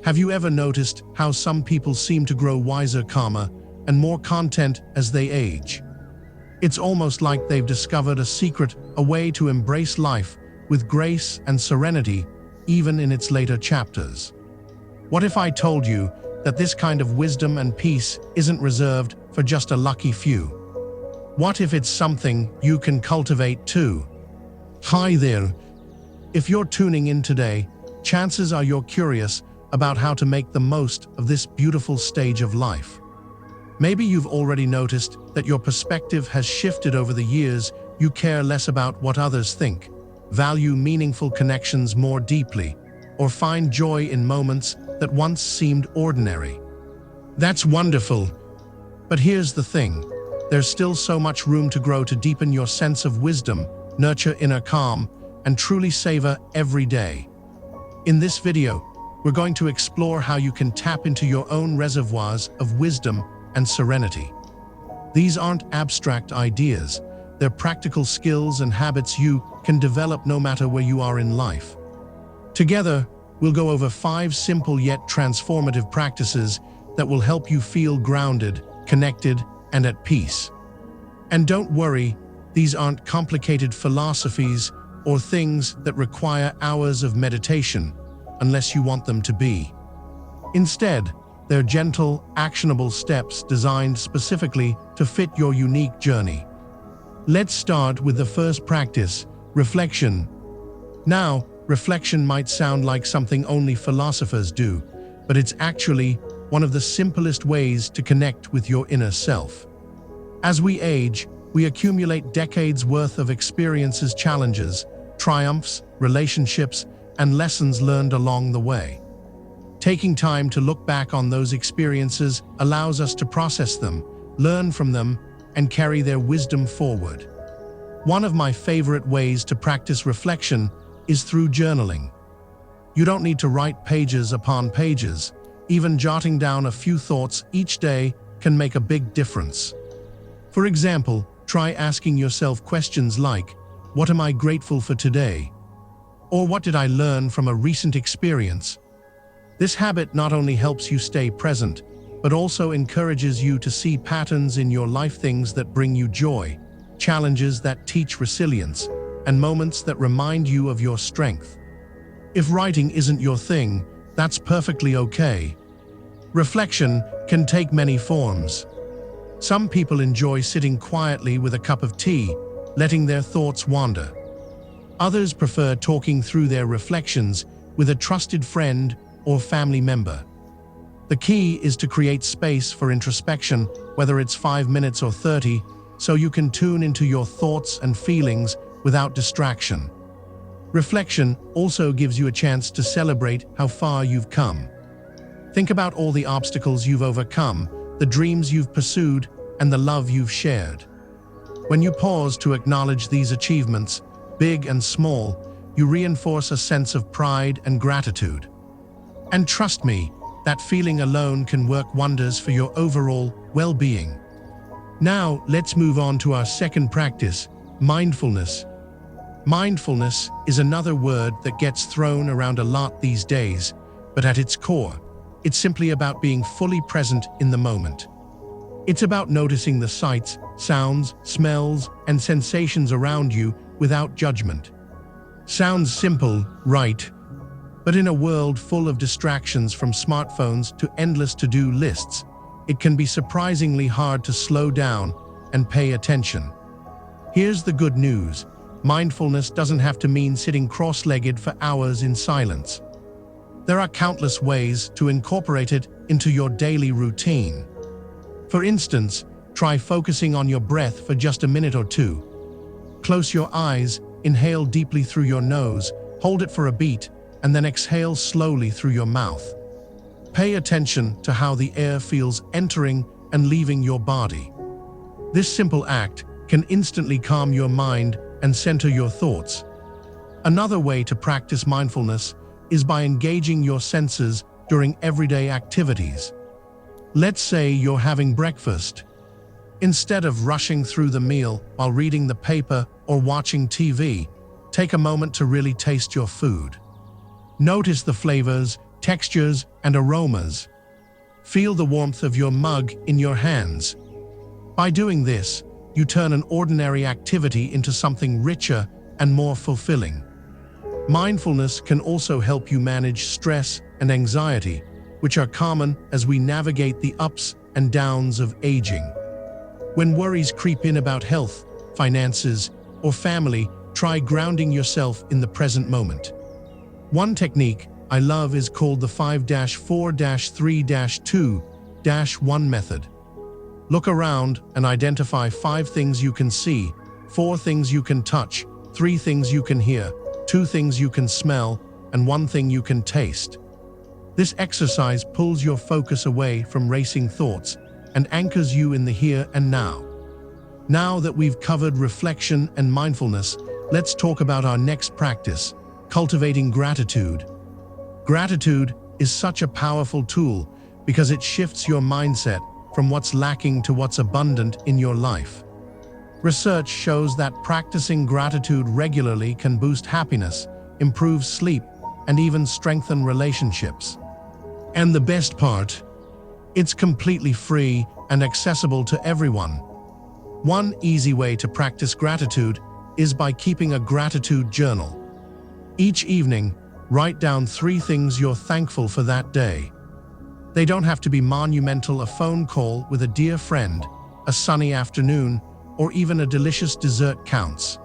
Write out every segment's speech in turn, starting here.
Have you ever noticed how some people seem to grow wiser, calmer, and more content as they age? It's almost like they've discovered a secret, a way to embrace life with grace and serenity, even in its later chapters. What if I told you that this kind of wisdom and peace isn't reserved for just a lucky few? What if it's something you can cultivate too? Hi there. If you're tuning in today, chances are you're curious about how to make the most of this beautiful stage of life. Maybe you've already noticed that your perspective has shifted over the years. You care less about what others think, value meaningful connections more deeply, or find joy in moments that once seemed ordinary. That's wonderful. But here's the thing. There's still so much room to grow to deepen your sense of wisdom, nurture inner calm, and truly savor every day. In this video, we're going to explore how you can tap into your own reservoirs of wisdom and serenity. These aren't abstract ideas. They're practical skills and habits you can develop no matter where you are in life. Together, we'll go over 5 simple yet transformative practices that will help you feel grounded, connected, and at peace. And don't worry, these aren't complicated philosophies or things that require hours of meditation, unless you want them to be. Instead, they're gentle, actionable steps designed specifically to fit your unique journey. Let's start with the first practice, reflection. Now, reflection might sound like something only philosophers do, but it's actually one of the simplest ways to connect with your inner self. As we age, we accumulate decades worth of experiences, challenges, triumphs, relationships, and lessons learned along the way. Taking time to look back on those experiences allows us to process them, learn from them, and carry their wisdom forward. One of my favorite ways to practice reflection is through journaling. You don't need to write pages upon pages. Even jotting down a few thoughts each day can make a big difference. For example, try asking yourself questions like, "What am I grateful for today?" Or "What did I learn from a recent experience?" This habit not only helps you stay present, but also encourages you to see patterns in your life, things that bring you joy, challenges that teach resilience, and moments that remind you of your strength. If writing isn't your thing, that's perfectly okay. Reflection can take many forms. Some people enjoy sitting quietly with a cup of tea, letting their thoughts wander. Others prefer talking through their reflections with a trusted friend or family member. The key is to create space for introspection, whether it's 5 minutes or 30, so you can tune into your thoughts and feelings without distraction. Reflection also gives you a chance to celebrate how far you've come. Think about all the obstacles you've overcome, the dreams you've pursued, and the love you've shared. When you pause to acknowledge these achievements, big and small, you reinforce a sense of pride and gratitude. And trust me, that feeling alone can work wonders for your overall well-being. Now, let's move on to our second practice, mindfulness. Mindfulness is another word that gets thrown around a lot these days, but at its core, it's simply about being fully present in the moment. It's about noticing the sights, sounds, smells, and sensations around you without judgment. Sounds simple, right? But in a world full of distractions, from smartphones to endless to-do lists, it can be surprisingly hard to slow down and pay attention. Here's the good news. Mindfulness doesn't have to mean sitting cross-legged for hours in silence. There are countless ways to incorporate it into your daily routine. For instance, try focusing on your breath for just a minute or two. Close your eyes, inhale deeply through your nose, hold it for a beat, and then exhale slowly through your mouth. Pay attention to how the air feels entering and leaving your body. This simple act can instantly calm your mind and center your thoughts. Another way to practice mindfulness is by engaging your senses during everyday activities. Let's say you're having breakfast. Instead of rushing through the meal while reading the paper or watching TV, take a moment to really taste your food. Notice the flavors, textures, and aromas. Feel the warmth of your mug in your hands. By doing this, you turn an ordinary activity into something richer and more fulfilling. Mindfulness can also help you manage stress and anxiety, which are common as we navigate the ups and downs of aging. When worries creep in about health, finances, or family, try grounding yourself in the present moment. One technique I love is called the 5-4-3-2-1 method. Look around and identify 5 things you can see, 4 things you can touch, 3 things you can hear, 2 things you can smell, and 1 thing you can taste. This exercise pulls your focus away from racing thoughts and anchors you in the here and now. Now that we've covered reflection and mindfulness, let's talk about our next practice, cultivating gratitude. Gratitude is such a powerful tool because it shifts your mindset from what's lacking to what's abundant in your life. Research shows that practicing gratitude regularly can boost happiness, improve sleep, and even strengthen relationships. And the best part, it's completely free and accessible to everyone. One easy way to practice gratitude is by keeping a gratitude journal. Each evening, write down 3 things you're thankful for that day. They don't have to be monumental. A phone call with a dear friend, a sunny afternoon, or even a delicious dessert counts.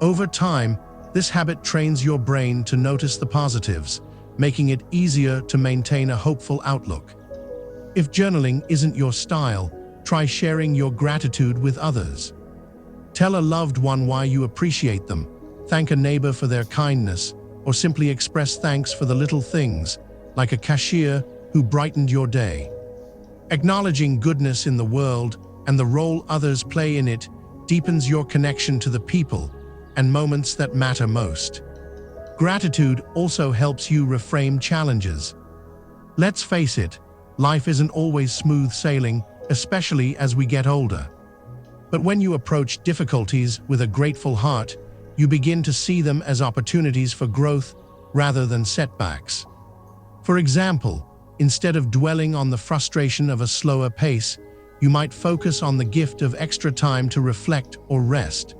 Over time, this habit trains your brain to notice the positives, making it easier to maintain a hopeful outlook. If journaling isn't your style, try sharing your gratitude with others. Tell a loved one why you appreciate them, thank a neighbor for their kindness, or simply express thanks for the little things, like a cashier who brightened your day. Acknowledging goodness in the world and the role others play in it deepens your connection to the people and moments that matter most. Gratitude also helps you reframe challenges. Let's face it, life isn't always smooth sailing, especially as we get older. But when you approach difficulties with a grateful heart, you begin to see them as opportunities for growth rather than setbacks. For example, instead of dwelling on the frustration of a slower pace, you might focus on the gift of extra time to reflect or rest.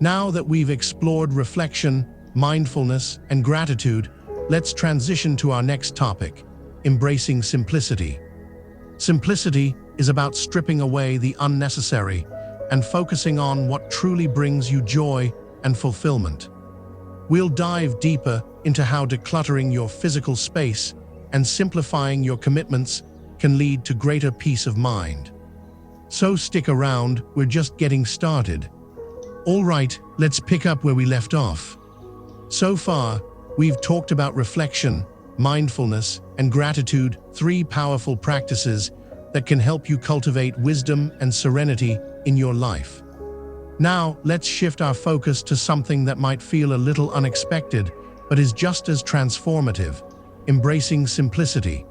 Now that we've explored reflection, mindfulness, and gratitude, let's transition to our next topic, embracing simplicity. Simplicity is about stripping away the unnecessary and focusing on what truly brings you joy and fulfillment. We'll dive deeper into how decluttering your physical space and simplifying your commitments can lead to greater peace of mind. So stick around, we're just getting started. All right, let's pick up where we left off. So far, we've talked about reflection, mindfulness, and gratitude, 3 powerful practices that can help you cultivate wisdom and serenity in your life. Now, let's shift our focus to something that might feel a little unexpected, but is just as transformative, embracing simplicity.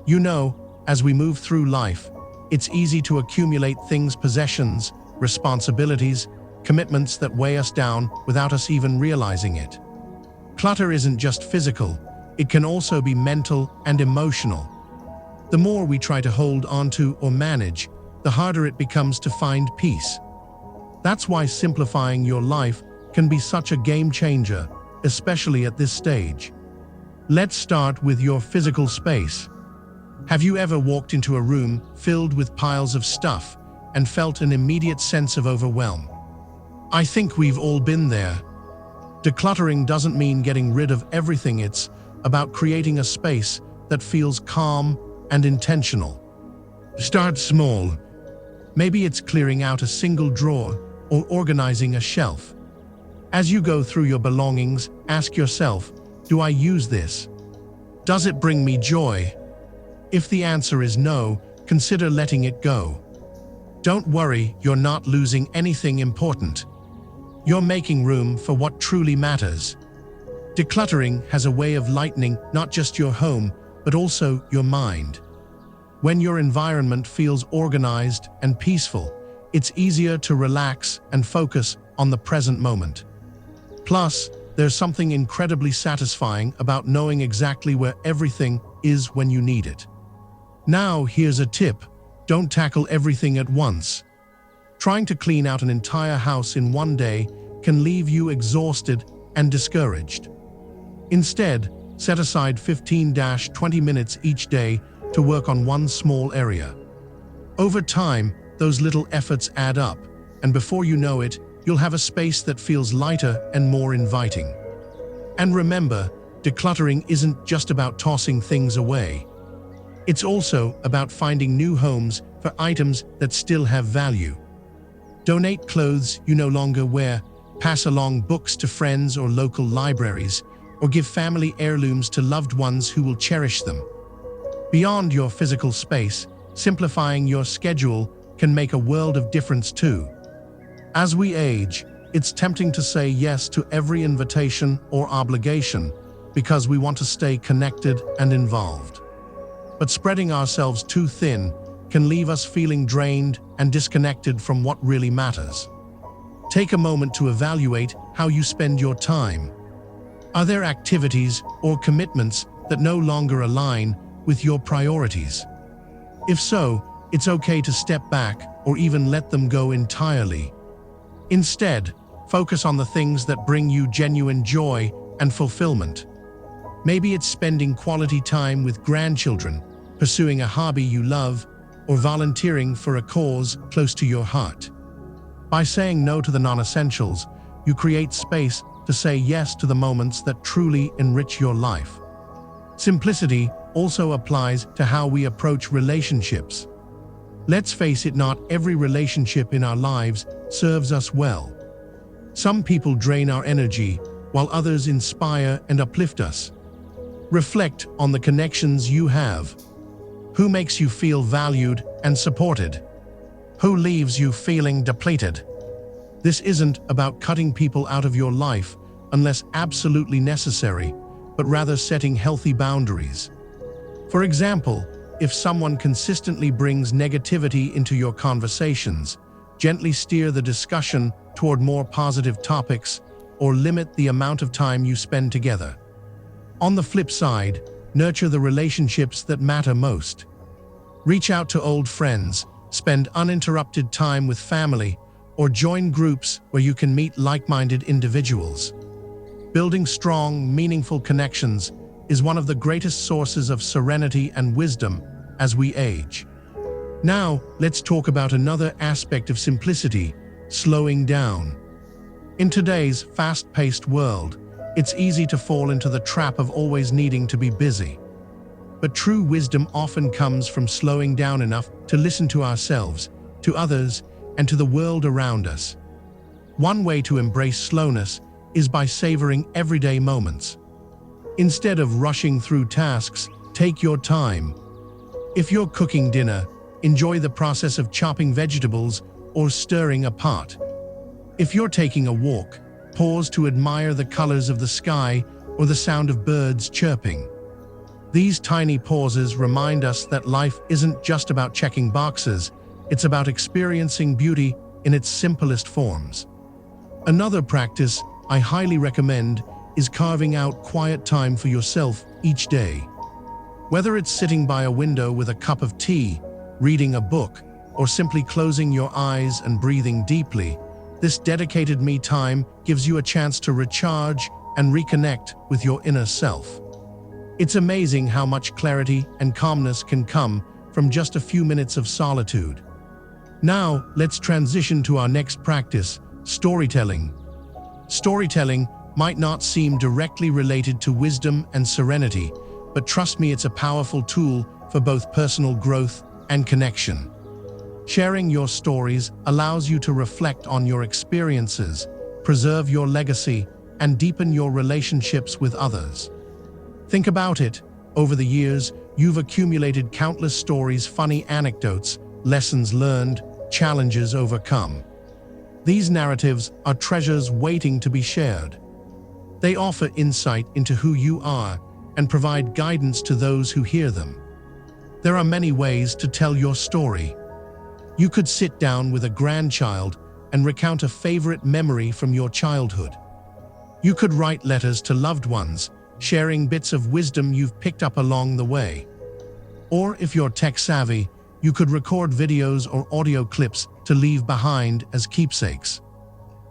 You know, as we move through life, it's easy to accumulate things, possessions, responsibilities, commitments that weigh us down without us even realizing it. Clutter isn't just physical, it can also be mental and emotional. The more we try to hold onto or manage, the harder it becomes to find peace. That's why simplifying your life can be such a game changer, especially at this stage. Let's start with your physical space. Have you ever walked into a room filled with piles of stuff and felt an immediate sense of overwhelm? I think we've all been there. Decluttering doesn't mean getting rid of everything, it's about creating a space that feels calm and intentional. Start small. Maybe it's clearing out a single drawer or organizing a shelf. As you go through your belongings, ask yourself, do I use this? Does it bring me joy? If the answer is no, consider letting it go. Don't worry, you're not losing anything important. You're making room for what truly matters. Decluttering has a way of lightening not just your home, but also your mind. When your environment feels organized and peaceful, it's easier to relax and focus on the present moment. Plus, There's something incredibly satisfying about knowing exactly where everything is when you need it. Now, here's a tip. Don't tackle everything at once. Trying to clean out an entire house in one day can leave you exhausted and discouraged. Instead, set aside 15-20 minutes each day to work on one small area. Over time, those little efforts add up, and before you know it, you'll have a space that feels lighter and more inviting. And remember, decluttering isn't just about tossing things away. It's also about finding new homes for items that still have value. Donate clothes you no longer wear, pass along books to friends or local libraries, or give family heirlooms to loved ones who will cherish them. Beyond your physical space, simplifying your schedule can make a world of difference too. As we age, it's tempting to say yes to every invitation or obligation because we want to stay connected and involved. But spreading ourselves too thin can leave us feeling drained and disconnected from what really matters. Take a moment to evaluate how you spend your time. Are there activities or commitments that no longer align with your priorities? If so, it's okay to step back or even let them go entirely. Instead, focus on the things that bring you genuine joy and fulfillment. Maybe it's spending quality time with grandchildren, pursuing a hobby you love, or volunteering for a cause close to your heart. By saying no to the non-essentials, you create space to say yes to the moments that truly enrich your life. Simplicity also applies to how we approach relationships. Let's face it, not every relationship in our lives serves us well. Some people drain our energy, while others inspire and uplift us. Reflect on the connections you have. Who makes you feel valued and supported? Who leaves you feeling depleted? This isn't about cutting people out of your life unless absolutely necessary, but rather setting healthy boundaries. For example, if someone consistently brings negativity into your conversations, gently steer the discussion toward more positive topics or limit the amount of time you spend together. On the flip side, nurture the relationships that matter most. Reach out to old friends, spend uninterrupted time with family, or join groups where you can meet like-minded individuals. Building strong, meaningful connections is one of the greatest sources of serenity and wisdom as we age. Now, let's talk about another aspect of simplicity: slowing down. In today's fast-paced world, it's easy to fall into the trap of always needing to be busy. But true wisdom often comes from slowing down enough to listen to ourselves, to others, and to the world around us. One way to embrace slowness is by savoring everyday moments. Instead of rushing through tasks, take your time. If you're cooking dinner, enjoy the process of chopping vegetables or stirring a pot. If you're taking a walk, pause to admire the colors of the sky or the sound of birds chirping. These tiny pauses remind us that life isn't just about checking boxes, it's about experiencing beauty in its simplest forms. Another practice I highly recommend is carving out quiet time for yourself each day. Whether it's sitting by a window with a cup of tea, reading a book, or simply closing your eyes and breathing deeply, this dedicated me time gives you a chance to recharge and reconnect with your inner self. It's amazing how much clarity and calmness can come from just a few minutes of solitude. Now, let's transition to our next practice: storytelling. Storytelling might not seem directly related to wisdom and serenity, but trust me, it's a powerful tool for both personal growth and connection. Sharing your stories allows you to reflect on your experiences, preserve your legacy, and deepen your relationships with others. Think about it. Over the years, you've accumulated countless stories, funny anecdotes, lessons learned, challenges overcome. These narratives are treasures waiting to be shared. They offer insight into who you are and provide guidance to those who hear them. There are many ways to tell your story. You could sit down with a grandchild and recount a favorite memory from your childhood. You could write letters to loved ones, sharing bits of wisdom you've picked up along the way. Or if you're tech-savvy, you could record videos or audio clips to leave behind as keepsakes.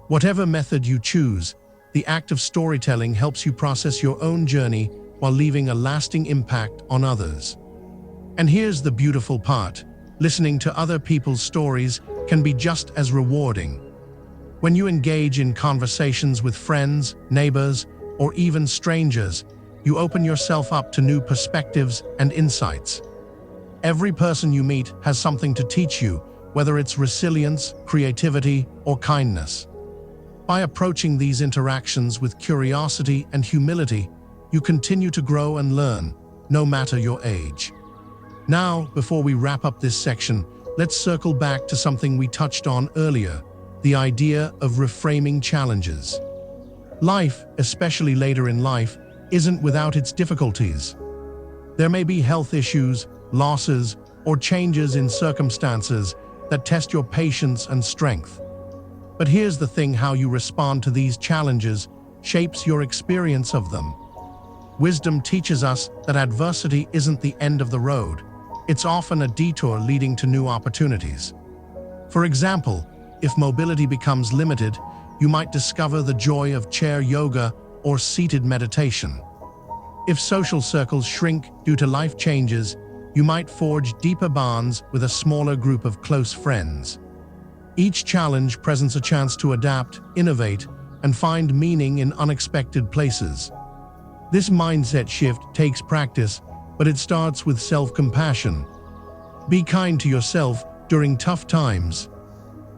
Whatever method you choose, the act of storytelling helps you process your own journey while leaving a lasting impact on others. And here's the beautiful part: listening to other people's stories can be just as rewarding. When you engage in conversations with friends, neighbors, or even strangers, you open yourself up to new perspectives and insights. Every person you meet has something to teach you, whether it's resilience, creativity, or kindness. By approaching these interactions with curiosity and humility, you continue to grow and learn, no matter your age. Now, before we wrap up this section, let's circle back to something we touched on earlier: the idea of reframing challenges. Life, especially later in life, isn't without its difficulties. There may be health issues, losses, or changes in circumstances that test your patience and strength. But here's the thing: how you respond to these challenges shapes your experience of them. Wisdom teaches us that adversity isn't the end of the road. It's often a detour leading to new opportunities. For example, if mobility becomes limited, you might discover the joy of chair yoga or seated meditation. If social circles shrink due to life changes, you might forge deeper bonds with a smaller group of close friends. Each challenge presents a chance to adapt, innovate, and find meaning in unexpected places. This mindset shift takes practice, but it starts with self-compassion. Be kind to yourself during tough times.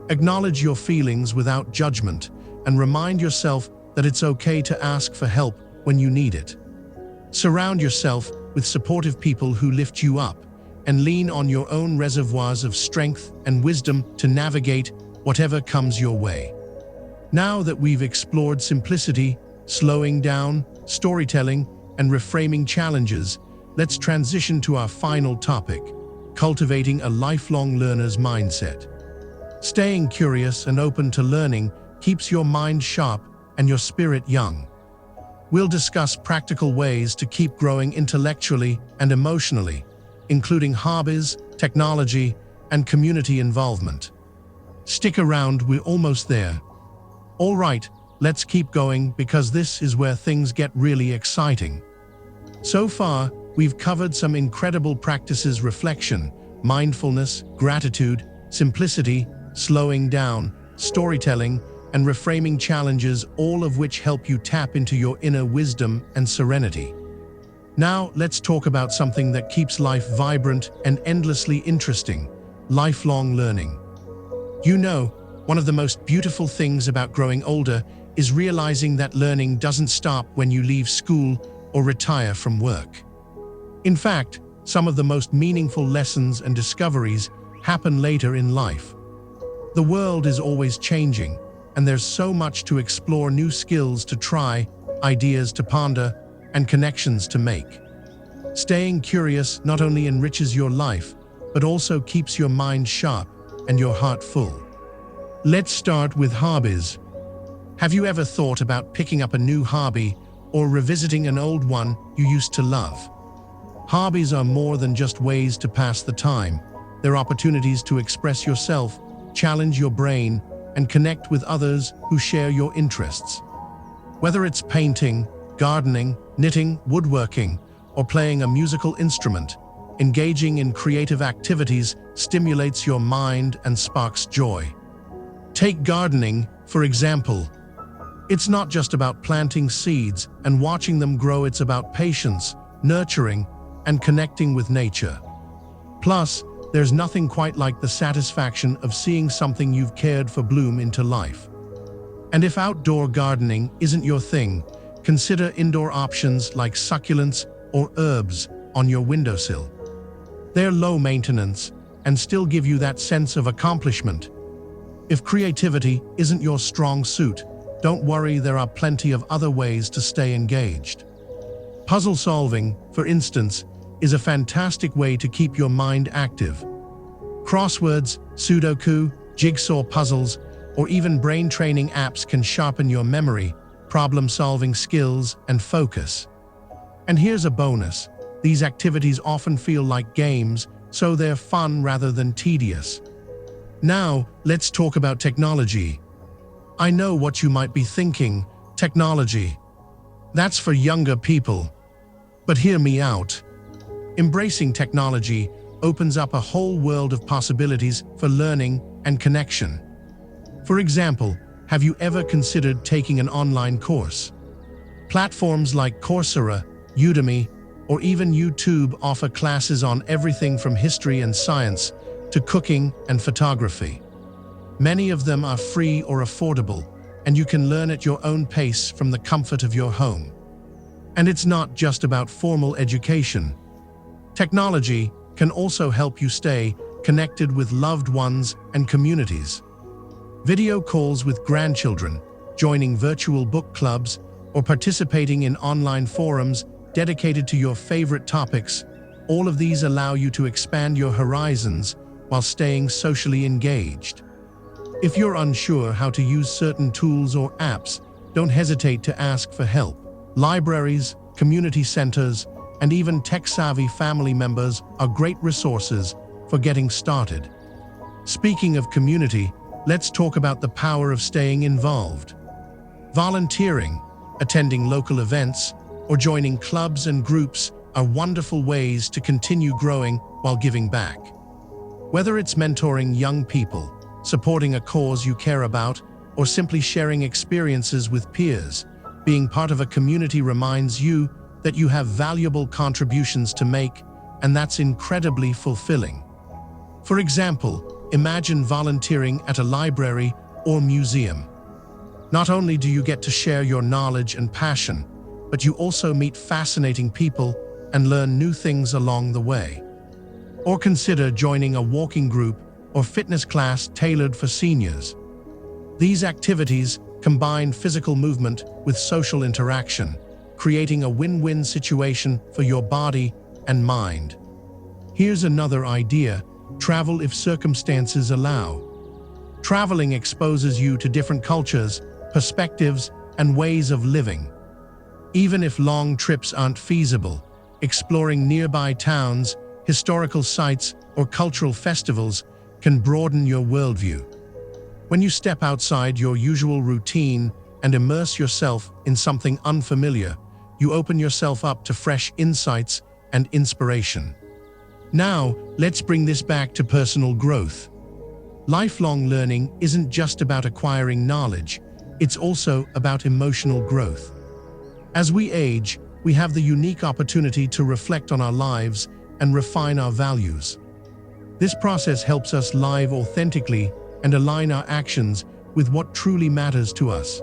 Acknowledge your feelings without judgment, and remind yourself that it's okay to ask for help when you need it. Surround yourself with supportive people who lift you up, and lean on your own reservoirs of strength and wisdom to navigate whatever comes your way. Now that we've explored simplicity, slowing down, storytelling, and reframing challenges, let's transition to our final topic: cultivating a lifelong learner's mindset. Staying curious and open to learning keeps your mind sharp and your spirit young. We'll discuss practical ways to keep growing intellectually and emotionally, including hobbies, technology, and community involvement. Stick around, we're almost there. All right, let's keep going, because this is where things get really exciting. So far, we've covered some incredible practices: reflection, mindfulness, gratitude, simplicity, slowing down, storytelling, and reframing challenges, all of which help you tap into your inner wisdom and serenity. Now, let's talk about something that keeps life vibrant and endlessly interesting: lifelong learning. You know, one of the most beautiful things about growing older is realizing that learning doesn't stop when you leave school or retire from work. In fact, some of the most meaningful lessons and discoveries happen later in life. The world is always changing, and there's so much to explore: new skills to try, ideas to ponder, and connections to make. Staying curious not only enriches your life, but also keeps your mind sharp and your heart full. Let's start with hobbies. Have you ever thought about picking up a new hobby or revisiting an old one you used to love? Hobbies are more than just ways to pass the time. They're opportunities to express yourself, challenge your brain, and connect with others who share your interests. Whether it's painting, gardening, knitting, woodworking, or playing a musical instrument, engaging in creative activities stimulates your mind and sparks joy. Take gardening, for example. It's not just about planting seeds and watching them grow, it's about patience, nurturing, and connecting with nature. Plus, there's nothing quite like the satisfaction of seeing something you've cared for bloom into life. And if outdoor gardening isn't your thing, consider indoor options like succulents or herbs on your windowsill. They're low maintenance and still give you that sense of accomplishment. If creativity isn't your strong suit, don't worry, there are plenty of other ways to stay engaged. Puzzle solving, for instance, is a fantastic way to keep your mind active. Crosswords, Sudoku, jigsaw puzzles, or even brain training apps can sharpen your memory, problem-solving skills, and focus. And here's a bonus. These activities often feel like games, so they're fun rather than tedious. Now, let's talk about technology. I know what you might be thinking, technology. That's for younger people. But hear me out. Embracing technology opens up a whole world of possibilities for learning and connection. For example, have you ever considered taking an online course? Platforms like Coursera, Udemy, or even YouTube offer classes on everything from history and science to cooking and photography. Many of them are free or affordable, and you can learn at your own pace from the comfort of your home. And it's not just about formal education. Technology can also help you stay connected with loved ones and communities. Video calls with grandchildren, joining virtual book clubs, or participating in online forums dedicated to your favorite topics, all of these allow you to expand your horizons while staying socially engaged. If you're unsure how to use certain tools or apps, don't hesitate to ask for help. Libraries, community centers, and even tech-savvy family members are great resources for getting started. Speaking of community, let's talk about the power of staying involved. Volunteering, attending local events, or joining clubs and groups are wonderful ways to continue growing while giving back. Whether it's mentoring young people, supporting a cause you care about, or simply sharing experiences with peers, being part of a community reminds you that you have valuable contributions to make, and that's incredibly fulfilling. For example, imagine volunteering at a library or museum. Not only do you get to share your knowledge and passion, but you also meet fascinating people and learn new things along the way. Or consider joining a walking group or fitness class tailored for seniors. These activities combine physical movement with social interaction, creating a win-win situation for your body and mind. Here's another idea: travel if circumstances allow. Traveling exposes you to different cultures, perspectives, and ways of living. Even if long trips aren't feasible, exploring nearby towns, historical sites, or cultural festivals can broaden your worldview. When you step outside your usual routine and immerse yourself in something unfamiliar, you open yourself up to fresh insights and inspiration. Now, let's bring this back to personal growth. Lifelong learning isn't just about acquiring knowledge, it's also about emotional growth. As we age, we have the unique opportunity to reflect on our lives and refine our values. This process helps us live authentically and align our actions with what truly matters to us.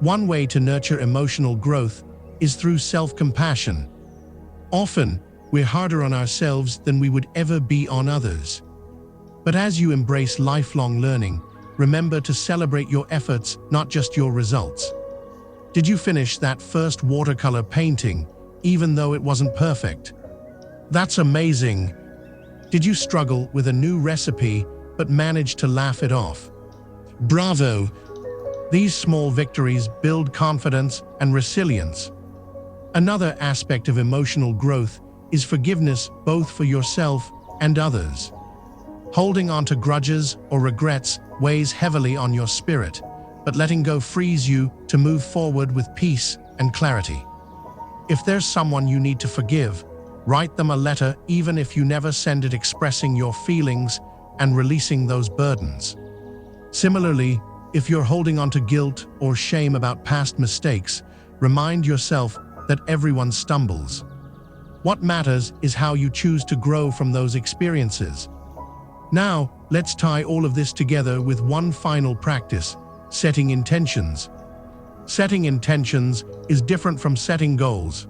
One way to nurture emotional growth is through self-compassion. Often, we're harder on ourselves than we would ever be on others. But as you embrace lifelong learning, remember to celebrate your efforts, not just your results. Did you finish that first watercolor painting, even though it wasn't perfect? That's amazing. Did you struggle with a new recipe but manage to laugh it off? Bravo! These small victories build confidence and resilience. Another aspect of emotional growth is forgiveness, both for yourself and others. Holding on to grudges or regrets weighs heavily on your spirit, but letting go frees you to move forward with peace and clarity. If there's someone you need to forgive, write them a letter even if you never send it, expressing your feelings and releasing those burdens. Similarly, if you're holding on to guilt or shame about past mistakes, remind yourself that everyone stumbles. What matters is how you choose to grow from those experiences. Now, let's tie all of this together with one final practice: setting intentions. Setting intentions is different from setting goals.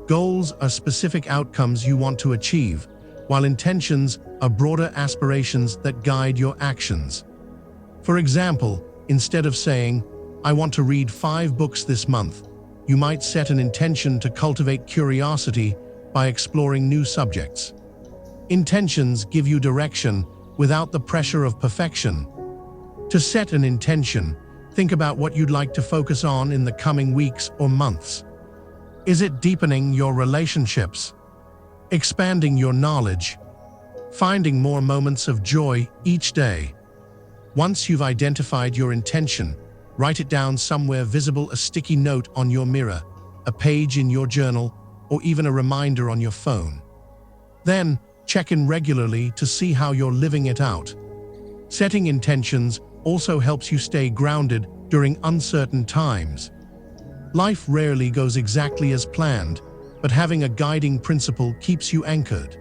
Goals are specific outcomes you want to achieve, while intentions are broader aspirations that guide your actions. For example, instead of saying, "I want to read 5 books this month," you might set an intention to cultivate curiosity by exploring new subjects. Intentions give you direction without the pressure of perfection. To set an intention, Think about what you'd like to focus on in the coming weeks or months. Is it deepening your relationships, expanding your knowledge, finding more moments of joy each day? Once you've identified your intention, write it down somewhere visible: a sticky note on your mirror, a page in your journal, or even a reminder on your phone. Then, check in regularly to see how you're living it out. Setting intentions also helps you stay grounded during uncertain times. Life rarely goes exactly as planned, but having a guiding principle keeps you anchored.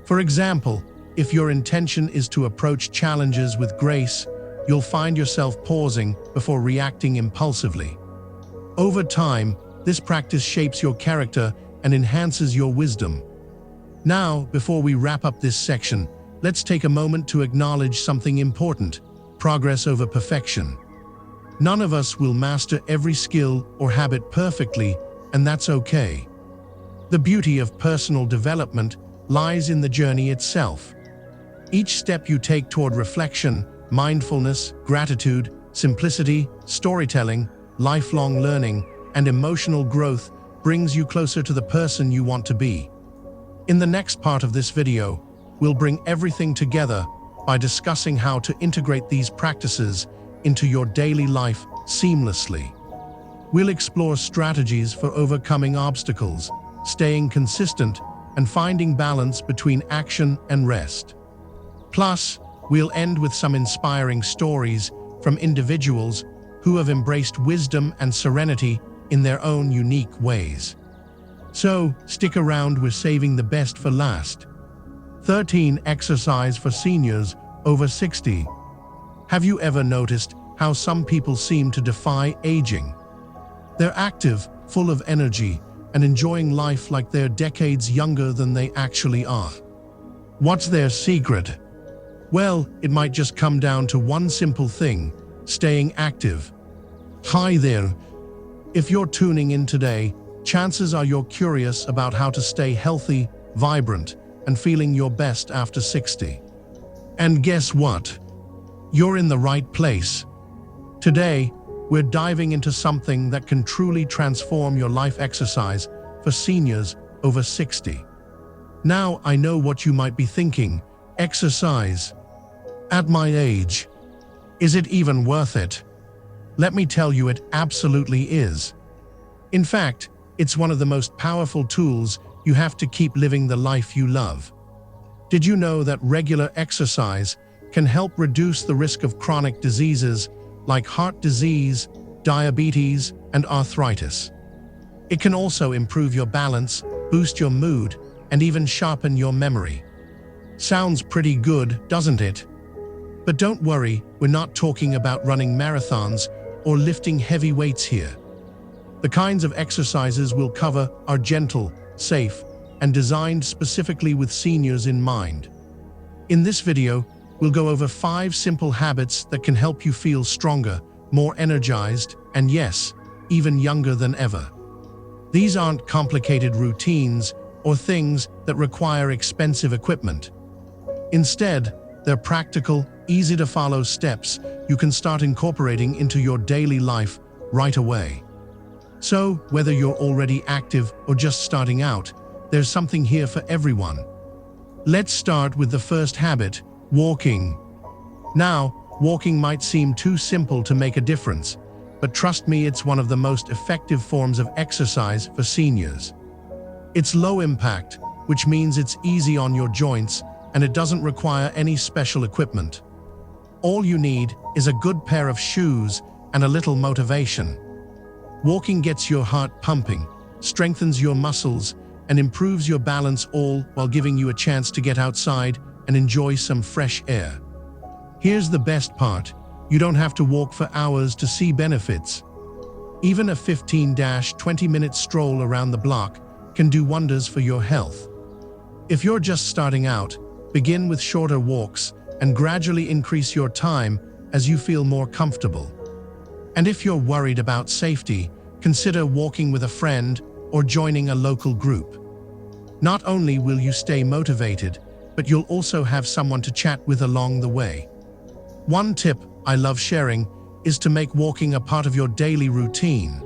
For example, if your intention is to approach challenges with grace, you'll find yourself pausing before reacting impulsively. Over time, this practice shapes your character and enhances your wisdom. Now, before we wrap up this section, let's take a moment to acknowledge something important: progress over perfection. None of us will master every skill or habit perfectly, and that's okay. The beauty of personal development lies in the journey itself. Each step you take toward reflection, mindfulness, gratitude, simplicity, storytelling, lifelong learning, and emotional growth brings you closer to the person you want to be. In the next part of this video, we'll bring everything together by discussing how to integrate these practices into your daily life seamlessly. We'll explore strategies for overcoming obstacles, staying consistent, and finding balance between action and rest. Plus, we'll end with some inspiring stories from individuals who have embraced wisdom and serenity in their own unique ways. So, stick around, we're saving the best for last. 13. Exercise for seniors over 60. Have you ever noticed how some people seem to defy aging? They're active, full of energy, and enjoying life like they're decades younger than they actually are. What's their secret? Well, it might just come down to one simple thing: staying active. Hi there. If you're tuning in today, chances are you're curious about how to stay healthy, vibrant, and feeling your best after 60. And guess what? You're in the right place. Today, we're diving into something that can truly transform your life: exercise for seniors over 60. Now, I know what you might be thinking: exercise? At my age, is it even worth it? Let me tell you, it absolutely is. In fact, it's one of the most powerful tools you have to keep living the life you love. Did you know that regular exercise can help reduce the risk of chronic diseases like heart disease, diabetes, and arthritis? It can also improve your balance, boost your mood, and even sharpen your memory. Sounds pretty good, doesn't it? But don't worry, we're not talking about running marathons or lifting heavy weights here. The kinds of exercises we'll cover are gentle, safe, and designed specifically with seniors in mind. In this video, we'll go over 5 simple habits that can help you feel stronger, more energized, and yes, even younger than ever. These aren't complicated routines or things that require expensive equipment. Instead, they're practical, easy-to-follow steps you can start incorporating into your daily life right away. So, whether you're already active or just starting out, there's something here for everyone. Let's start with the first habit: walking. Now, walking might seem too simple to make a difference, but trust me, it's one of the most effective forms of exercise for seniors. It's low impact, which means it's easy on your joints, and it doesn't require any special equipment. All you need is a good pair of shoes and a little motivation. Walking gets your heart pumping, strengthens your muscles, and improves your balance, all while giving you a chance to get outside and enjoy some fresh air. Here's the best part: you don't have to walk for hours to see benefits. Even a 15-20-minute stroll around the block can do wonders for your health. If you're just starting out, begin with shorter walks and gradually increase your time as you feel more comfortable. And if you're worried about safety, consider walking with a friend or joining a local group. Not only will you stay motivated, but you'll also have someone to chat with along the way. One tip I love sharing is to make walking a part of your daily routine.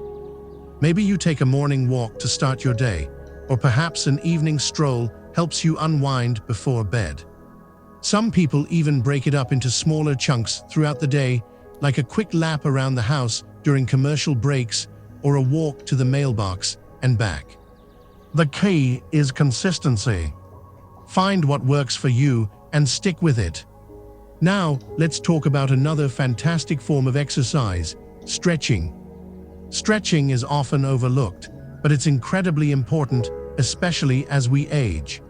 Maybe you take a morning walk to start your day, or perhaps an evening stroll helps you unwind before bed. Some people even break it up into smaller chunks throughout the day, like a quick lap around the house during commercial breaks or a walk to the mailbox and back. The key is consistency. Find what works for you and stick with it. Now, let's talk about another fantastic form of exercise, stretching. Stretching is often overlooked, but it's incredibly important, especially as we age.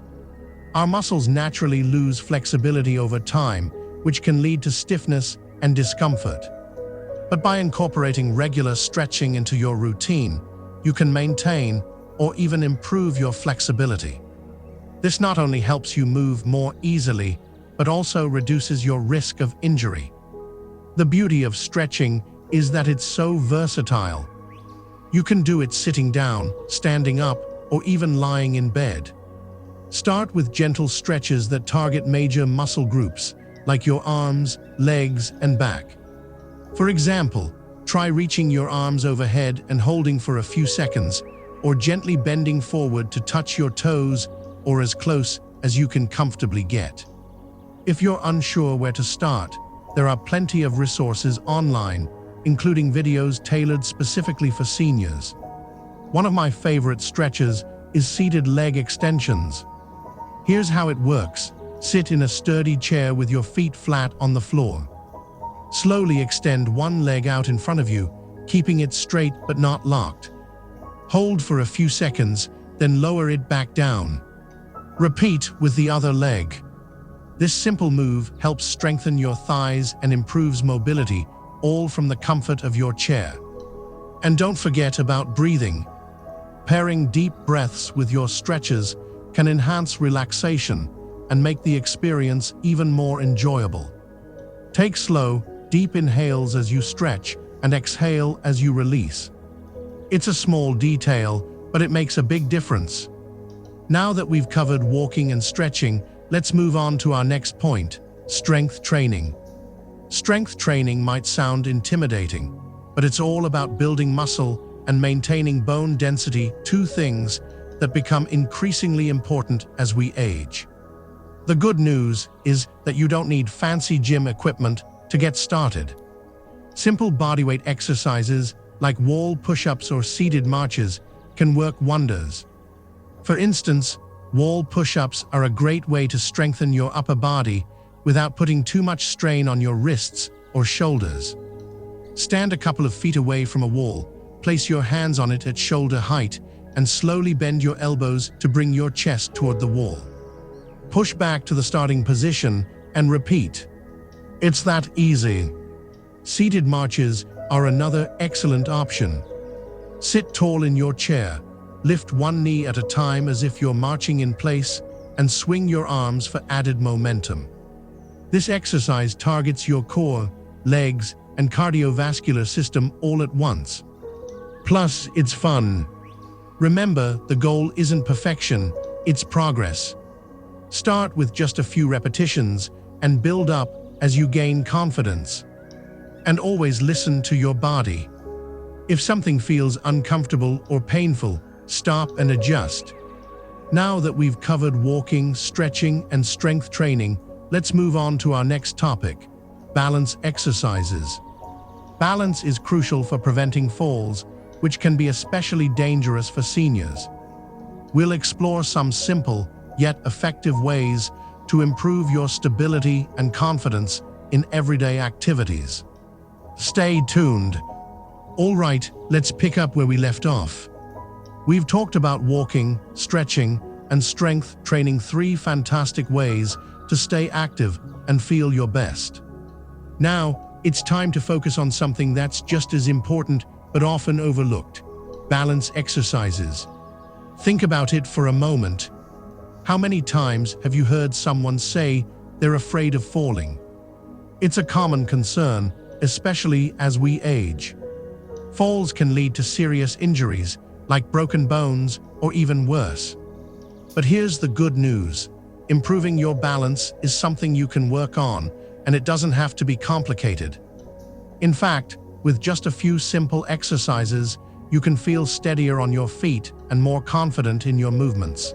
Our muscles naturally lose flexibility over time, which can lead to stiffness and discomfort. But by incorporating regular stretching into your routine, you can maintain or even improve your flexibility. This not only helps you move more easily, but also reduces your risk of injury. The beauty of stretching is that it's so versatile. You can do it sitting down, standing up, or even lying in bed. Start with gentle stretches that target major muscle groups, like your arms, legs, and back. For example, try reaching your arms overhead and holding for a few seconds, or gently bending forward to touch your toes or as close as you can comfortably get. If you're unsure where to start, there are plenty of resources online, including videos tailored specifically for seniors. One of my favorite stretches is seated leg extensions. Here's how it works. Sit in a sturdy chair with your feet flat on the floor. Slowly extend one leg out in front of you, keeping it straight but not locked. Hold for a few seconds, then lower it back down. Repeat with the other leg. This simple move helps strengthen your thighs and improves mobility, all from the comfort of your chair. And don't forget about breathing. Pairing deep breaths with your stretches can enhance relaxation and make the experience even more enjoyable. Take slow, deep inhales as you stretch and exhale as you release. It's a small detail, but it makes a big difference. Now that we've covered walking and stretching, let's move on to our next point, strength training. Strength training might sound intimidating, but it's all about building muscle and maintaining bone density, two things that become increasingly important as we age. The good news is that you don't need fancy gym equipment to get started. Simple bodyweight exercises like wall push-ups or seated marches can work wonders. For instance, wall push-ups are a great way to strengthen your upper body without putting too much strain on your wrists or shoulders. Stand a couple of feet away from a wall, place your hands on it at shoulder height, and slowly bend your elbows to bring your chest toward the wall. Push back to the starting position and repeat. It's that easy. Seated marches are another excellent option. Sit tall in your chair, lift one knee at a time as if you're marching in place, and swing your arms for added momentum. This exercise targets your core, legs, and cardiovascular system all at once. Plus, it's fun. Remember, the goal isn't perfection, it's progress. Start with just a few repetitions and build up as you gain confidence. And always listen to your body. If something feels uncomfortable or painful, stop and adjust. Now that we've covered walking, stretching, and strength training, let's move on to our next topic, balance exercises. Balance is crucial for preventing falls, which can be especially dangerous for seniors. We'll explore some simple, yet effective ways to improve your stability and confidence in everyday activities. Stay tuned. All right, let's pick up where we left off. We've talked about walking, stretching, and strength training, three fantastic ways to stay active and feel your best. Now, it's time to focus on something that's just as important but often overlooked: balance exercises. Think about it for a moment. How many times have you heard someone say they're afraid of falling? It's a common concern, especially as we age. Falls can lead to serious injuries, like broken bones or even worse. But here's the good news. Improving your balance is something you can work on, and it doesn't have to be complicated. In fact, with just a few simple exercises, you can feel steadier on your feet and more confident in your movements.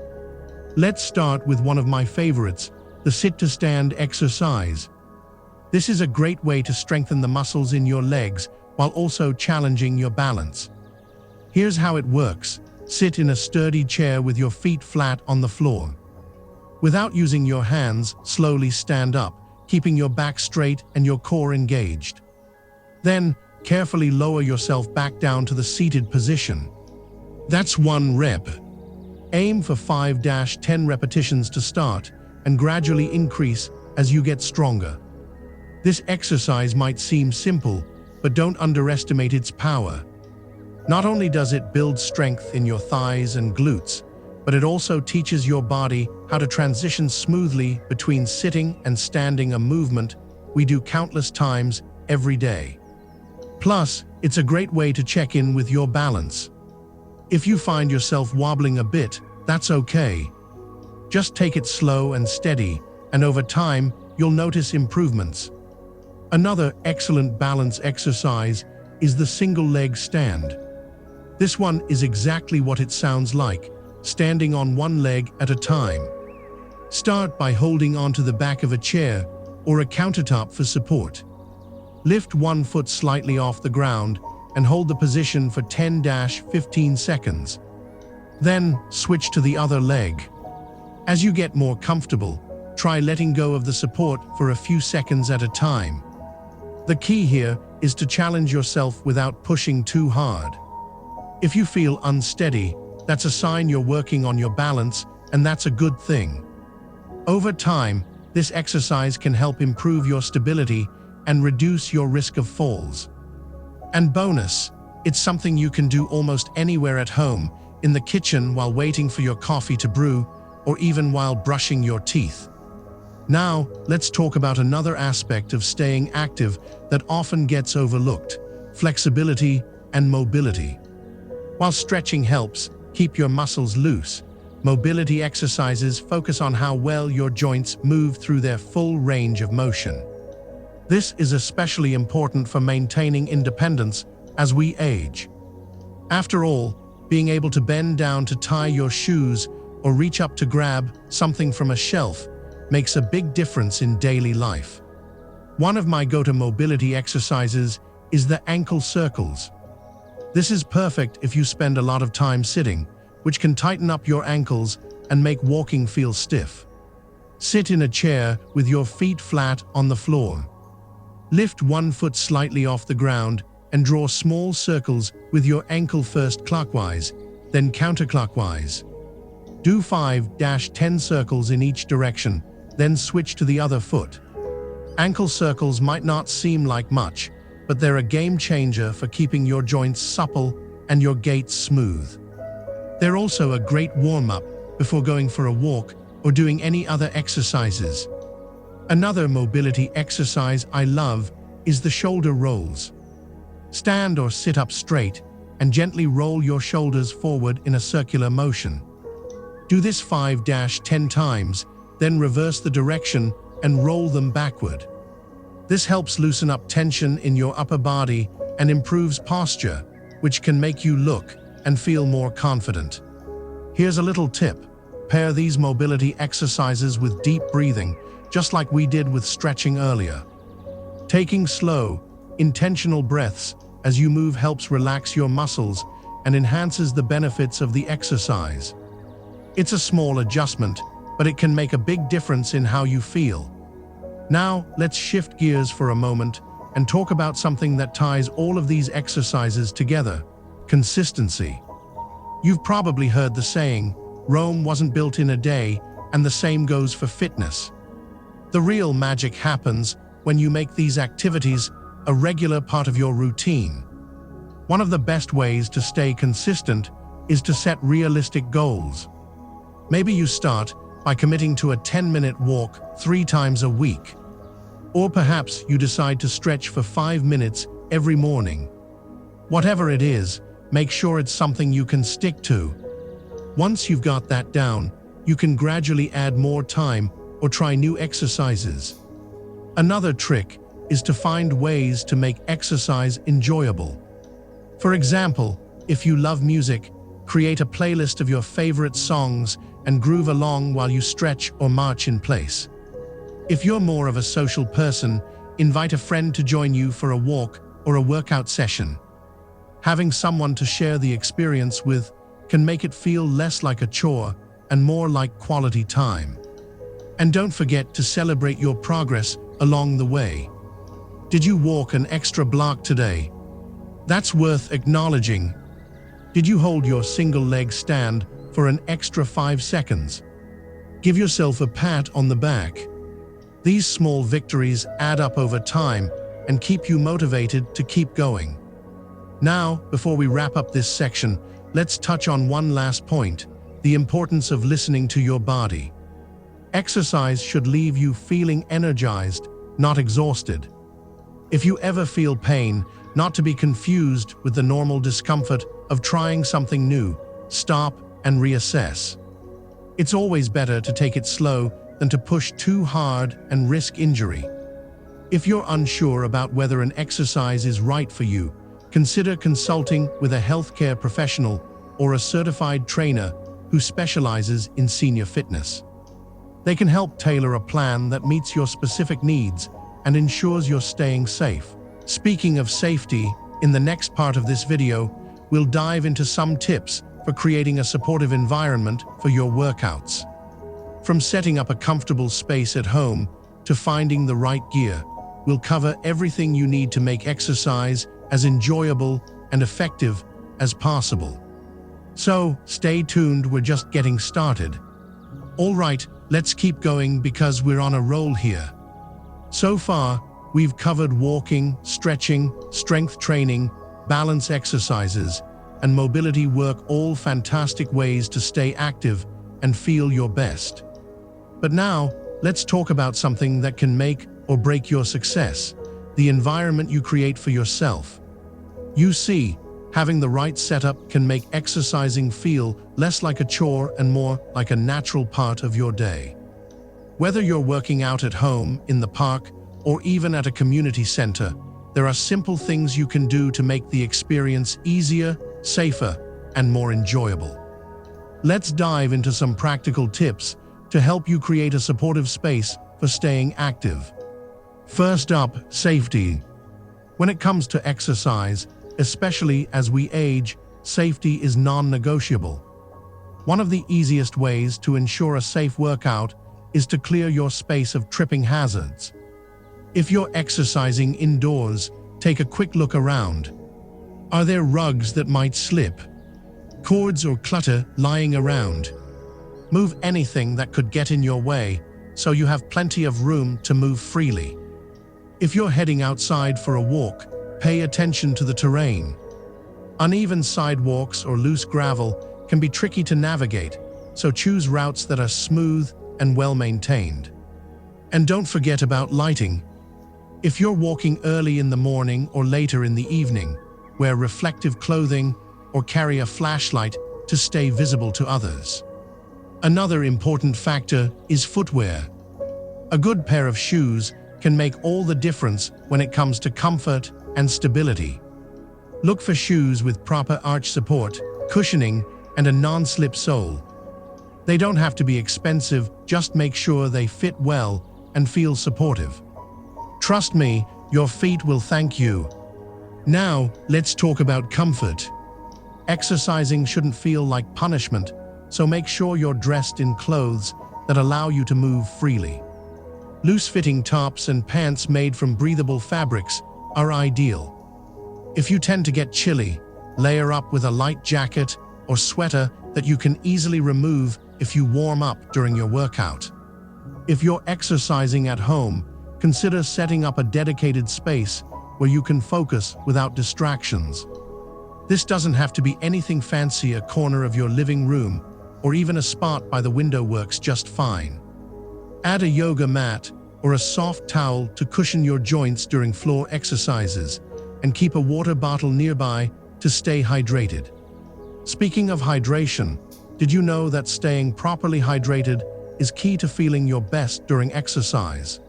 Let's start with one of my favorites, the sit-to-stand exercise. This is a great way to strengthen the muscles in your legs while also challenging your balance. Here's how it works. Sit in a sturdy chair with your feet flat on the floor. Without using your hands, slowly stand up, keeping your back straight and your core engaged. Then, carefully lower yourself back down to the seated position. That's 1 rep. Aim for 5-10 repetitions to start and gradually increase as you get stronger. This exercise might seem simple, but don't underestimate its power. Not only does it build strength in your thighs and glutes, but it also teaches your body how to transition smoothly between sitting and standing, a movement we do countless times every day. Plus, it's a great way to check in with your balance. If you find yourself wobbling a bit, that's okay. Just take it slow and steady, and over time, you'll notice improvements. Another excellent balance exercise is the single leg stand. This one is exactly what it sounds like, standing on one leg at a time. Start by holding onto the back of a chair or a countertop for support. Lift one foot slightly off the ground and hold the position for 10-15 seconds. Then switch to the other leg. As you get more comfortable, try letting go of the support for a few seconds at a time. The key here is to challenge yourself without pushing too hard. If you feel unsteady, that's a sign you're working on your balance, and that's a good thing. Over time, this exercise can help improve your stability and reduce your risk of falls. And bonus, it's something you can do almost anywhere at home, in the kitchen while waiting for your coffee to brew, or even while brushing your teeth. Now, let's talk about another aspect of staying active that often gets overlooked: flexibility and mobility. While stretching helps keep your muscles loose, mobility exercises focus on how well your joints move through their full range of motion. This is especially important for maintaining independence as we age. After all, being able to bend down to tie your shoes or reach up to grab something from a shelf makes a big difference in daily life. One of my go-to mobility exercises is the ankle circles. This is perfect if you spend a lot of time sitting, which can tighten up your ankles and make walking feel stiff. Sit in a chair with your feet flat on the floor. Lift one foot slightly off the ground and draw small circles with your ankle, first clockwise, then counterclockwise. Do 5-10 circles in each direction, then switch to the other foot. Ankle circles might not seem like much, but they're a game changer for keeping your joints supple and your gait smooth. They're also a great warm-up before going for a walk or doing any other exercises. Another mobility exercise I love is the shoulder rolls. Stand or sit up straight and gently roll your shoulders forward in a circular motion. Do this 5-10 times, then reverse the direction and roll them backward. This helps loosen up tension in your upper body and improves posture, which can make you look and feel more confident. Here's a little tip: pair these mobility exercises with deep breathing, just like we did with stretching earlier. Taking slow, intentional breaths as you move helps relax your muscles and enhances the benefits of the exercise. It's a small adjustment, but it can make a big difference in how you feel. Now, let's shift gears for a moment and talk about something that ties all of these exercises together: consistency. You've probably heard the saying, Rome wasn't built in a day, and the same goes for fitness. The real magic happens when you make these activities a regular part of your routine. One of the best ways to stay consistent is to set realistic goals. Maybe you start by committing to a 10-minute walk 3 times a week. Or perhaps you decide to stretch for 5 minutes every morning. Whatever it is, make sure it's something you can stick to. Once you've got that down, you can gradually add more time or try new exercises. Another trick is to find ways to make exercise enjoyable. For example, if you love music, create a playlist of your favorite songs and groove along while you stretch or march in place. If you're more of a social person, invite a friend to join you for a walk or a workout session. Having someone to share the experience with can make it feel less like a chore and more like quality time. And don't forget to celebrate your progress along the way. Did you walk an extra block today? That's worth acknowledging. Did you hold your single leg stand for an extra 5 seconds? Give yourself a pat on the back. These small victories add up over time and keep you motivated to keep going. Now, before we wrap up this section, let's touch on one last point: the importance of listening to your body. Exercise should leave you feeling energized, not exhausted. If you ever feel pain, not to be confused with the normal discomfort of trying something new, stop and reassess. It's always better to take it slow than to push too hard and risk injury. If you're unsure about whether an exercise is right for you, consider consulting with a healthcare professional or a certified trainer who specializes in senior fitness. They can help tailor a plan that meets your specific needs and ensures you're staying safe. Speaking of safety, in the next part of this video, we'll dive into some tips for creating a supportive environment for your workouts. From setting up a comfortable space at home to finding the right gear, we'll cover everything you need to make exercise as enjoyable and effective as possible. So, stay tuned, we're just getting started. All right, let's keep going because we're on a roll here. So far, we've covered walking, stretching, strength training, balance exercises, and mobility work, all fantastic ways to stay active and feel your best. But now, let's talk about something that can make or break your success: the environment you create for yourself. You see, having the right setup can make exercising feel less like a chore and more like a natural part of your day. Whether you're working out at home, in the park, or even at a community center, there are simple things you can do to make the experience easier, safer, and more enjoyable. Let's dive into some practical tips to help you create a supportive space for staying active. First up, safety. When it comes to exercise, especially as we age, safety is non-negotiable. One of the easiest ways to ensure a safe workout is to clear your space of tripping hazards. If you're exercising indoors, take a quick look around. Are there rugs that might slip? Cords or clutter lying around? Move anything that could get in your way so you have plenty of room to move freely. If you're heading outside for a walk, pay attention to the terrain. Uneven sidewalks or loose gravel can be tricky to navigate, so choose routes that are smooth and well-maintained. And don't forget about lighting. If you're walking early in the morning or later in the evening, wear reflective clothing or carry a flashlight to stay visible to others. Another important factor is footwear. A good pair of shoes can make all the difference when it comes to comfort and stability. Look for shoes with proper arch support, cushioning, and a non-slip sole. They don't have to be expensive, just make sure they fit well and feel supportive. Trust me, your feet will thank you. Now, let's talk about comfort. Exercising shouldn't feel like punishment, so make sure you're dressed in clothes that allow you to move freely. Loose-fitting tops and pants made from breathable fabrics are ideal. If you tend to get chilly, layer up with a light jacket or sweater that you can easily remove if you warm up during your workout. If you're exercising at home, consider setting up a dedicated space where you can focus without distractions. This doesn't have to be anything fancy, a corner of your living room or even a spot by the window works just fine. Add a yoga mat or a soft towel to cushion your joints during floor exercises, and keep a water bottle nearby to stay hydrated. Speaking of hydration, did you know that staying properly hydrated is key to feeling your best during exercise?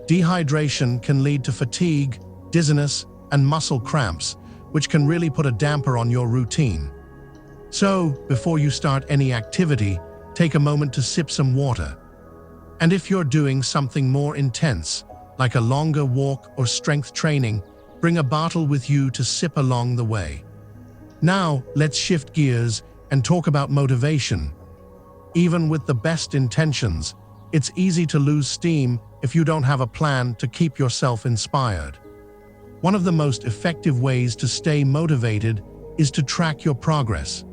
Dehydration can lead to fatigue, dizziness, and muscle cramps, which can really put a damper on your routine. So, before you start any activity, take a moment to sip some water. And if you're doing something more intense, like a longer walk or strength training, bring a bottle with you to sip along the way. Now, let's shift gears and talk about motivation. Even with the best intentions, it's easy to lose steam if you don't have a plan to keep yourself inspired. One of the most effective ways to stay motivated is to track your progress.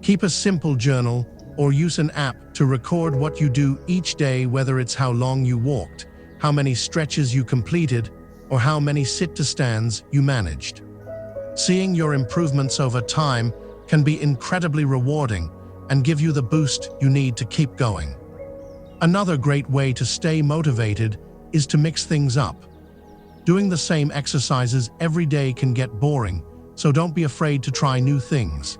Keep a simple journal or use an app to record what you do each day, whether it's how long you walked, how many stretches you completed, or how many sit-to-stands you managed. Seeing your improvements over time can be incredibly rewarding and give you the boost you need to keep going. Another great way to stay motivated is to mix things up. Doing the same exercises every day can get boring, so don't be afraid to try new things.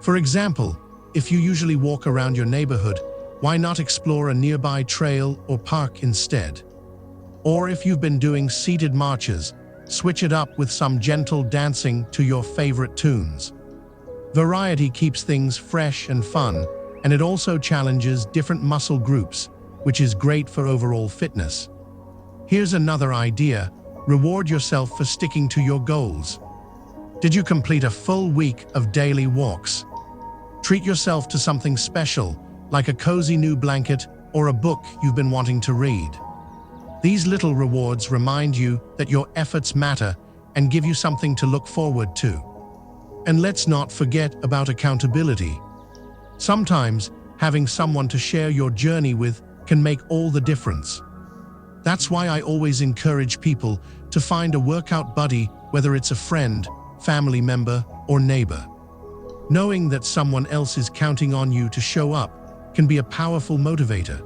For example, if you usually walk around your neighborhood, why not explore a nearby trail or park instead? Or if you've been doing seated marches, switch it up with some gentle dancing to your favorite tunes. Variety keeps things fresh and fun, and it also challenges different muscle groups, which is great for overall fitness. Here's another idea: reward yourself for sticking to your goals. Did you complete a full week of daily walks? Treat yourself to something special, like a cozy new blanket or a book you've been wanting to read. These little rewards remind you that your efforts matter and give you something to look forward to. And let's not forget about accountability. Sometimes, having someone to share your journey with can make all the difference. That's why I always encourage people to find a workout buddy, whether it's a friend, family member, or neighbor. Knowing that someone else is counting on you to show up can be a powerful motivator.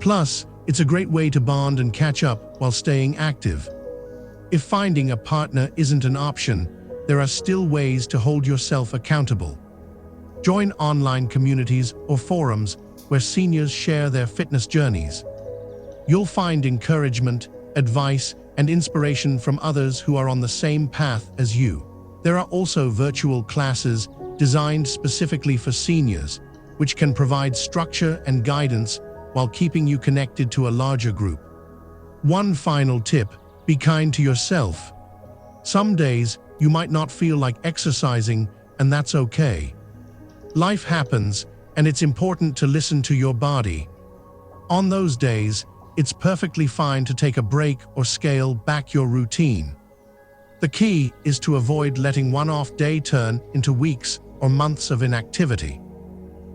Plus, it's a great way to bond and catch up while staying active. If finding a partner isn't an option, there are still ways to hold yourself accountable. Join online communities or forums where seniors share their fitness journeys. You'll find encouragement, advice, and inspiration from others who are on the same path as you. There are also virtual classes designed specifically for seniors, which can provide structure and guidance while keeping you connected to a larger group. One final tip: be kind to yourself. Some days you might not feel like exercising, and that's okay. Life happens, and it's important to listen to your body. On those days, it's perfectly fine to take a break or scale back your routine. The key is to avoid letting one off day turn into weeks or months of inactivity.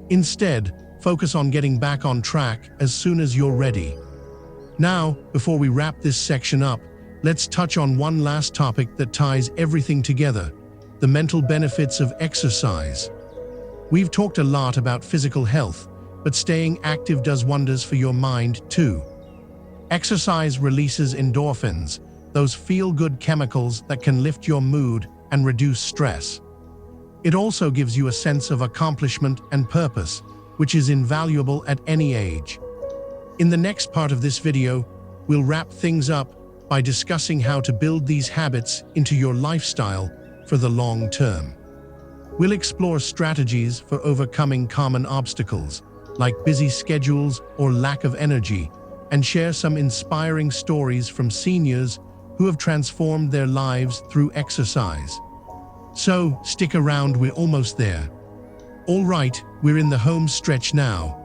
Instead, focus on getting back on track as soon as you're ready. Now, before we wrap this section up, let's touch on one last topic that ties everything together: the mental benefits of exercise. We've talked a lot about physical health, but staying active does wonders for your mind too. Exercise releases endorphins, those feel-good chemicals that can lift your mood and reduce stress. It also gives you a sense of accomplishment and purpose, which is invaluable at any age. In the next part of this video, we'll wrap things up by discussing how to build these habits into your lifestyle for the long term. We'll explore strategies for overcoming common obstacles, like busy schedules or lack of energy, and share some inspiring stories from seniors who have transformed their lives through exercise. So, stick around, we're almost there. All right, we're in the home stretch now.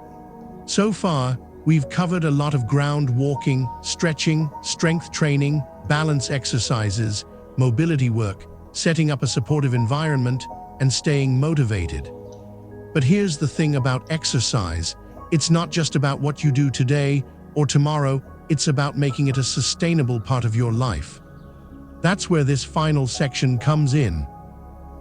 So far, we've covered a lot of ground: walking, stretching, strength training, balance exercises, mobility work, setting up a supportive environment, and staying motivated. But here's the thing about exercise: it's not just about what you do today or tomorrow, it's about making it a sustainable part of your life. That's where this final section comes in.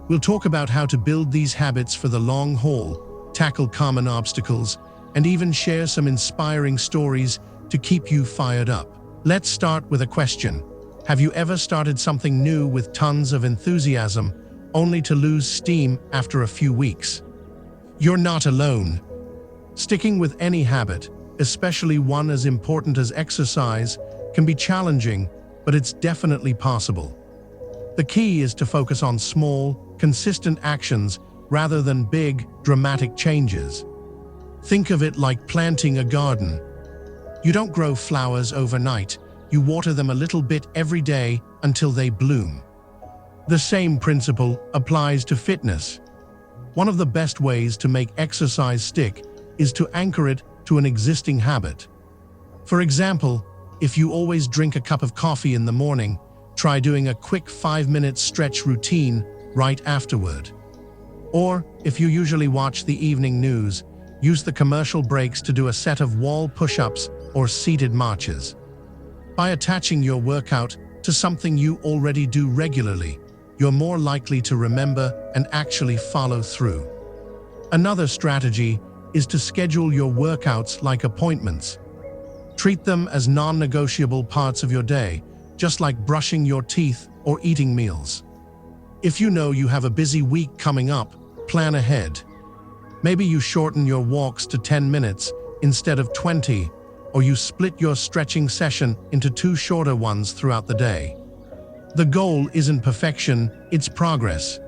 We'll talk about how to build these habits for the long haul, tackle common obstacles, and even share some inspiring stories to keep you fired up. Let's start with a question. Have you ever started something new with tons of enthusiasm, only to lose steam after a few weeks? You're not alone. Sticking with any habit, especially one as important as exercise, can be challenging, but it's definitely possible. The key is to focus on small, consistent actions rather than big, dramatic changes. Think of it like planting a garden. You don't grow flowers overnight. You water them a little bit every day until they bloom. The same principle applies to fitness. One of the best ways to make exercise stick is to anchor it to an existing habit. For example, if you always drink a cup of coffee in the morning, try doing a quick 5-minute stretch routine right afterward. Or, if you usually watch the evening news, use the commercial breaks to do a set of wall push-ups or seated marches. By attaching your workout to something you already do regularly, you're more likely to remember and actually follow through. Another strategy is to schedule your workouts like appointments. Treat them as non-negotiable parts of your day, just like brushing your teeth or eating meals. If you know you have a busy week coming up, plan ahead. Maybe you shorten your walks to 10 minutes instead of 20, or you split your stretching session into 2 shorter ones throughout the day. The goal isn't perfection, it's progress.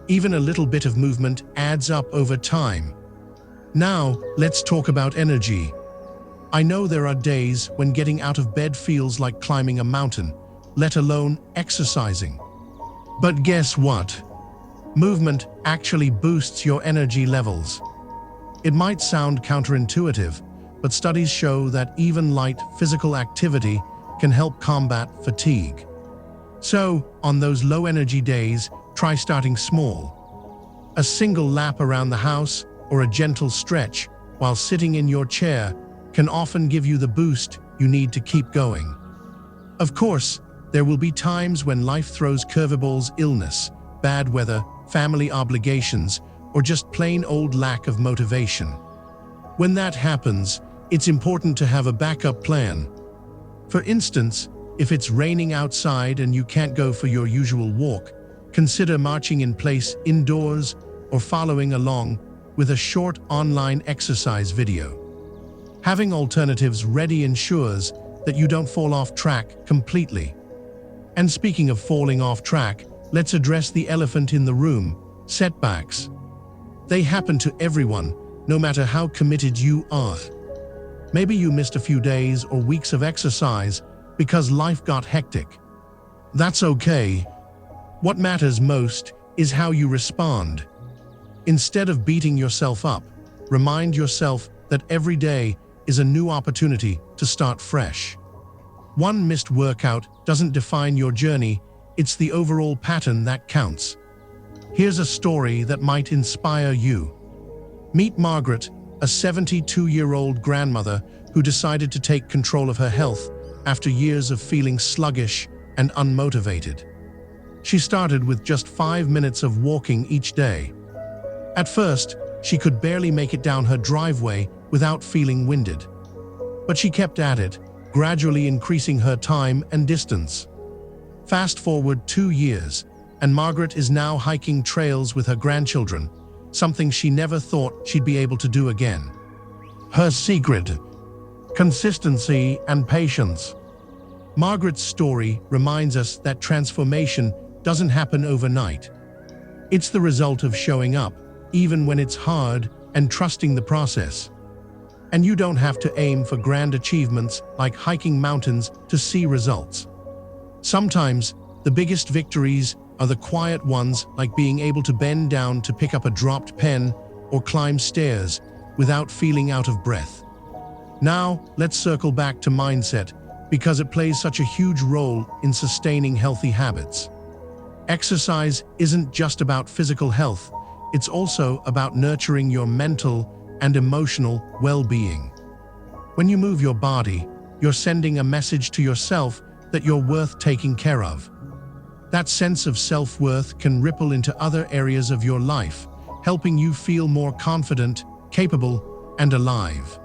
Even a little bit of movement adds up over time. Now, let's talk about energy. I know there are days when getting out of bed feels like climbing a mountain, let alone exercising. But guess what? Movement actually boosts your energy levels. It might sound counterintuitive, but studies show that even light physical activity can help combat fatigue. So, on those low-energy days, try starting small. A single lap around the house or a gentle stretch while sitting in your chair can often give you the boost you need to keep going. Of course, there will be times when life throws curveballs: illness, bad weather, family obligations, or just plain old lack of motivation. When that happens, it's important to have a backup plan. For instance, if it's raining outside and you can't go for your usual walk, consider marching in place indoors or following along with a short online exercise video. Having alternatives ready ensures that you don't fall off track completely. And speaking of falling off track, let's address the elephant in the room: setbacks. They happen to everyone, no matter how committed you are. Maybe you missed a few days or weeks of exercise because life got hectic. That's okay. What matters most is how you respond. Instead of beating yourself up, remind yourself that every day is a new opportunity to start fresh. One missed workout doesn't define your journey, it's the overall pattern that counts. Here's a story that might inspire you. Meet Margaret, a 72-year-old grandmother who decided to take control of her health after years of feeling sluggish and unmotivated. She started with just 5 minutes of walking each day. At first, she could barely make it down her driveway without feeling winded. But she kept at it, gradually increasing her time and distance. Fast forward 2 years, and Margaret is now hiking trails with her grandchildren, something she never thought she'd be able to do again. Her secret: consistency and patience. Margaret's story reminds us that transformation doesn't happen overnight. It's the result of showing up, even when it's hard, and trusting the process. And you don't have to aim for grand achievements like hiking mountains to see results. Sometimes, the biggest victories are the quiet ones, like being able to bend down to pick up a dropped pen or climb stairs without feeling out of breath. Now, let's circle back to mindset, because it plays such a huge role in sustaining healthy habits. Exercise isn't just about physical health, it's also about nurturing your mental and emotional well-being. When you move your body, you're sending a message to yourself that you're worth taking care of. That sense of self-worth can ripple into other areas of your life, helping you feel more confident, capable, and alive.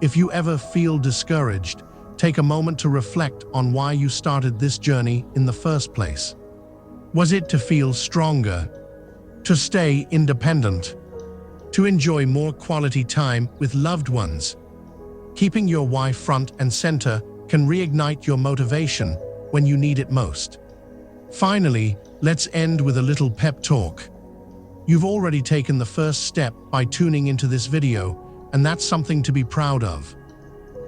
If you ever feel discouraged, take a moment to reflect on why you started this journey in the first place. Was it to feel stronger? To stay independent? To enjoy more quality time with loved ones? Keeping your why front and center can reignite your motivation when you need it most. Finally, let's end with a little pep talk. You've already taken the first step by tuning into this video, and that's something to be proud of.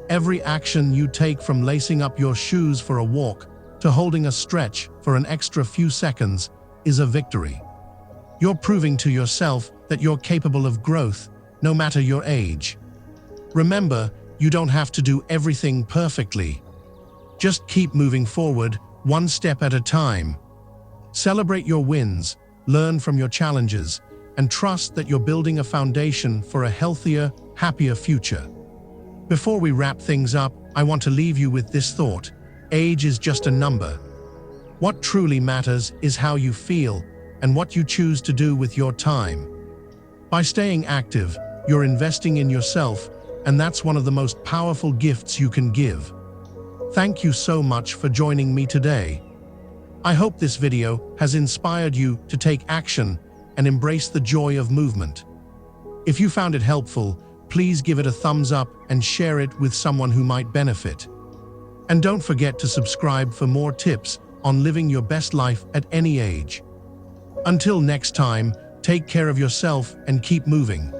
Every action you take, from lacing up your shoes for a walk to holding a stretch for an extra few seconds, is a victory. You're proving to yourself that you're capable of growth, no matter your age. Remember, you don't have to do everything perfectly. Just keep moving forward, one step at a time. Celebrate your wins, learn from your challenges, and trust that you're building a foundation for a healthier, happier future. Before we wrap things up, I want to leave you with this thought: age is just a number. What truly matters is how you feel and what you choose to do with your time. By staying active, you're investing in yourself, and that's one of the most powerful gifts you can give. Thank you so much for joining me today. I hope this video has inspired you to take action and embrace the joy of movement. If you found it helpful, please give it a thumbs up and share it with someone who might benefit. And don't forget to subscribe for more tips on living your best life at any age. Until next time, take care of yourself and keep moving.